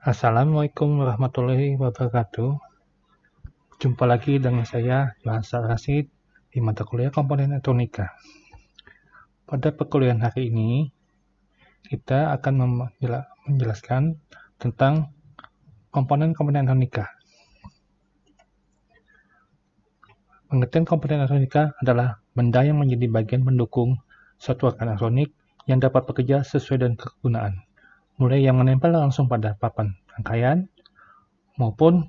Assalamualaikum warahmatullahi wabarakatuh. Jumpa lagi dengan saya, Yohansa Rasid, di mata kuliah Komponen Elektronika. Pada perkuliahan hari ini, kita akan menjelaskan tentang komponen-komponen elektronika. Pengertian komponen elektronika adalah benda yang menjadi bagian mendukung suatu alat elektronik yang dapat bekerja sesuai dengan kegunaan, mulai yang menempel langsung pada papan rangkaian maupun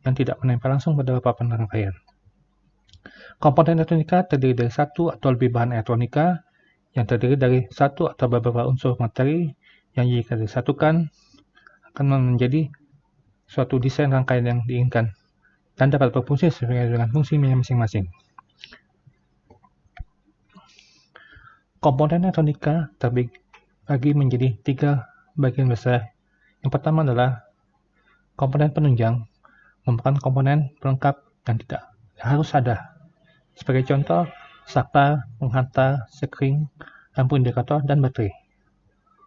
yang tidak menempel langsung pada papan rangkaian. Komponen elektronika terdiri dari satu atau lebih bahan elektronika yang terdiri dari satu atau beberapa unsur materi yang jika disatukan akan menjadi suatu desain rangkaian yang diinginkan dan dapat berfungsi sesuai dengan fungsinya masing-masing. Komponen elektronika terbagi menjadi 3 bagian besar. Yang pertama adalah komponen penunjang, merupakan komponen pelengkap dan tidak harus ada. Sebagai contoh, saklar, penghantar, sekring, lampu indikator, dan baterai.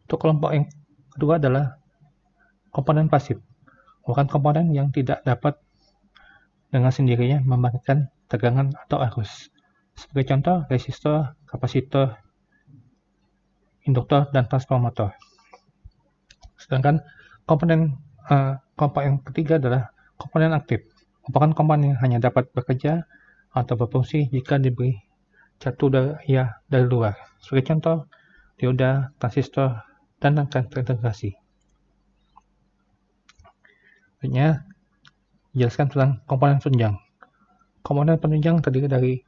Untuk kelompok yang kedua adalah komponen pasif, merupakan komponen yang tidak dapat dengan sendirinya membangkitkan tegangan atau arus. Sebagai contoh, resistor, kapasitor, induktor, dan transformator. Sedangkan kelompok yang ketiga adalah komponen aktif, merupakan komponen yang hanya dapat bekerja atau berfungsi jika diberi satu daya dari luar. Sebagai contoh, dioda, transistor, dan rangkaian terintegrasi. Selanjutnya, jelaskan tentang komponen penunjang. Komponen penunjang terdiri dari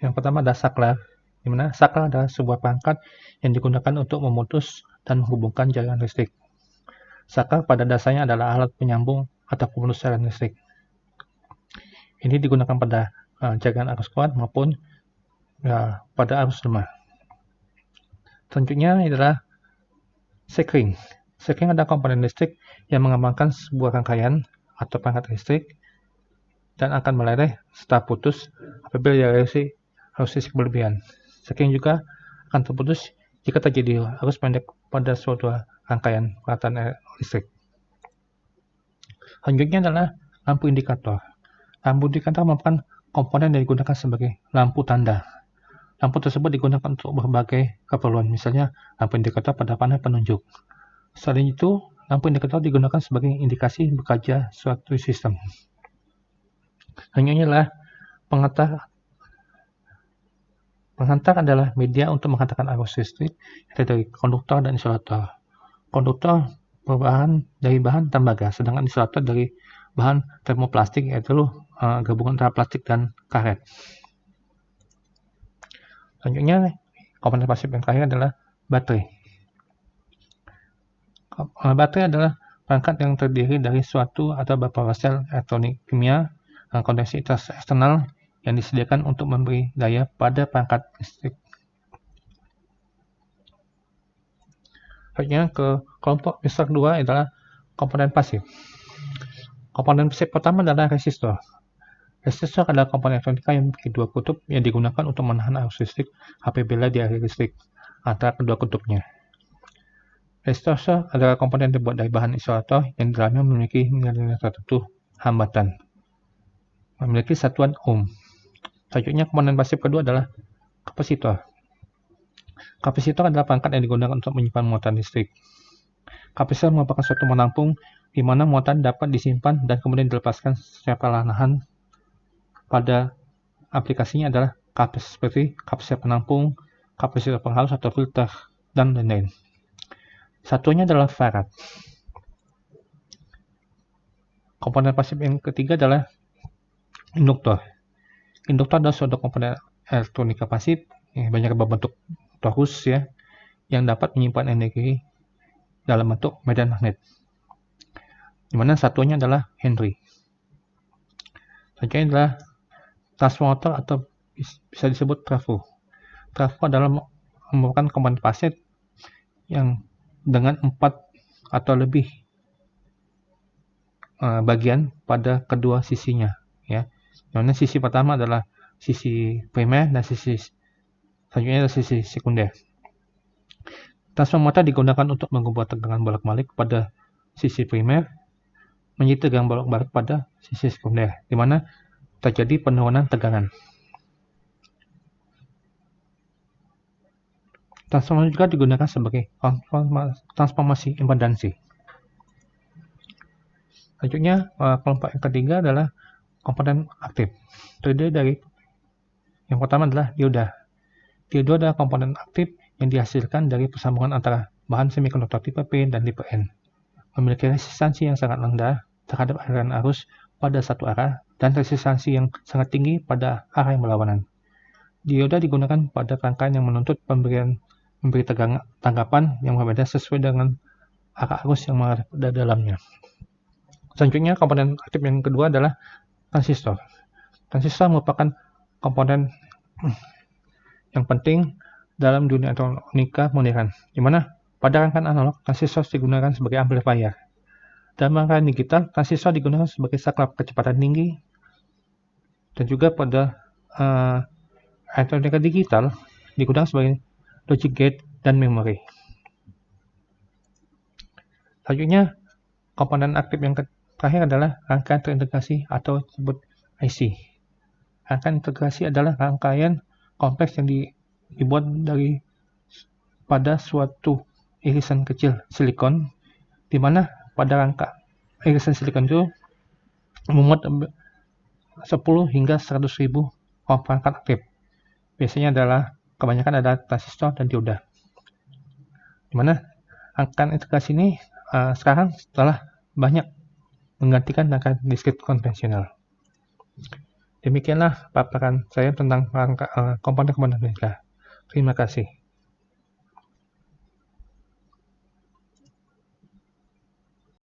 yang pertama adalah saklar, di mana saklar adalah sebuah perangkat yang digunakan untuk memutus dan menghubungkan jaringan listrik. Saklar pada dasarnya adalah alat penyambung atau pemutus jaringan listrik. Ini digunakan pada jaringan arus kuat maupun pada arus lemah. Selanjutnya adalah sekring. Sekring adalah komponen listrik yang mengembangkan sebuah rangkaian atau perangkat listrik dan akan meleleh setelah putus apabila dialiri arus listrik berlebihan. Sekring juga akan terputus jika terjadi arus pendek pada suatu rangkaian peralatan listrik. Selanjutnya adalah lampu indikator. Lampu indikator merupakan komponen yang digunakan sebagai lampu tanda. Lampu tersebut digunakan untuk berbagai keperluan, misalnya lampu indikator pada panel penunjuk. Selain itu, lampu indikator digunakan sebagai indikasi bekerja suatu sistem. Selanjutnya adalah penghantar. Penghantar adalah media untuk menghantarkan arus listrik dari konduktor dan isolator. Konduktor berbahan dari bahan tembaga, sedangkan isolator dari bahan termoplastik, yaitu gabungan antara plastik dan karet. Selanjutnya, komponen pasif yang terakhir adalah baterai. Baterai adalah perangkat yang terdiri dari suatu atau beberapa sel elektronik kimia kondensi eksternal yang disediakan untuk memberi daya pada perangkat listrik. Selanjutnya ke kelompok besar kedua adalah komponen pasif. Komponen pasif pertama adalah resistor. Resistor adalah komponen elektronika yang memiliki 2 kutub yang digunakan untuk menahan arus listrik apabila dialiri listrik antara kedua kutubnya. Resistor adalah komponen yang terbuat dari bahan isolator yang di dalamnya memiliki nilai-nilai tertentu hambatan, memiliki satuan ohm. Selanjutnya, komponen pasif kedua adalah kapasitor. Kapasitor adalah perangkat yang digunakan untuk menyimpan muatan listrik. Kapasitor merupakan suatu penampung di mana muatan dapat disimpan dan kemudian dilepaskan secara perlahan. Pada aplikasinya adalah seperti kapasitor penampung, kapasitor penghalus atau filter, dan lain-lain. Satunya adalah farad. Komponen pasif yang ketiga adalah induktor. Induktor adalah suatu komponen elektronika pasif yang banyak berbentuk torus yang dapat menyimpan energi dalam bentuk medan magnet, di mana satunya adalah Henry. Selanjutnya adalah transformator atau bisa disebut trafo. Trafo adalah merupakan komponen pasif yang dengan 4 atau lebih bagian pada kedua sisinya, Dimana sisi pertama adalah sisi primer dan sisi selanjutnya adalah sisi sekunder. Transformator digunakan untuk mengubah tegangan bolak-balik pada sisi primer menjadi tegangan bolak-balik pada sisi sekunder, di mana terjadi penurunan tegangan. Transformer juga digunakan sebagai transformasi impedansi. Selanjutnya, kelompok yang ketiga adalah komponen aktif. Terdiri dari yang pertama adalah dioda. Dioda adalah komponen aktif yang dihasilkan dari persambungan antara bahan semikonduktor tipe P dan tipe N. Memiliki resistansi yang sangat rendah terhadap aliran arus pada satu arah dan resistansi yang sangat tinggi pada arah yang berlawanan. Dioda digunakan pada rangkaian yang menuntut memberi tanggapan yang berbeda sesuai dengan arah arus yang mengarah pada dalamnya. Selanjutnya, komponen aktif yang kedua adalah transistor. Transistor merupakan komponen yang penting dalam dunia elektronika modern, di mana pada rangkaian analog, transistor digunakan sebagai amplifier. Dalam rangkaian digital, transistor digunakan sebagai saklar kecepatan tinggi, dan juga pada elektronika digital digunakan sebagai logic gate dan memori. Selanjutnya, komponen aktif yang terakhir adalah rangkaian terintegrasi atau disebut IC. Rangkaian integrasi adalah rangkaian kompleks yang dibuat pada suatu irisan kecil silikon, di mana pada rangka irisan silikon itu memuat 10 hingga 100.000 perangkat aktif. Biasanya kebanyakan adalah transistor dan dioda. Di mana rangkaian integrasi ini sekarang telah banyak menggantikan rangkaian diskrit konvensional. Demikianlah paparan saya tentang komponen-komponen media. Terima kasih.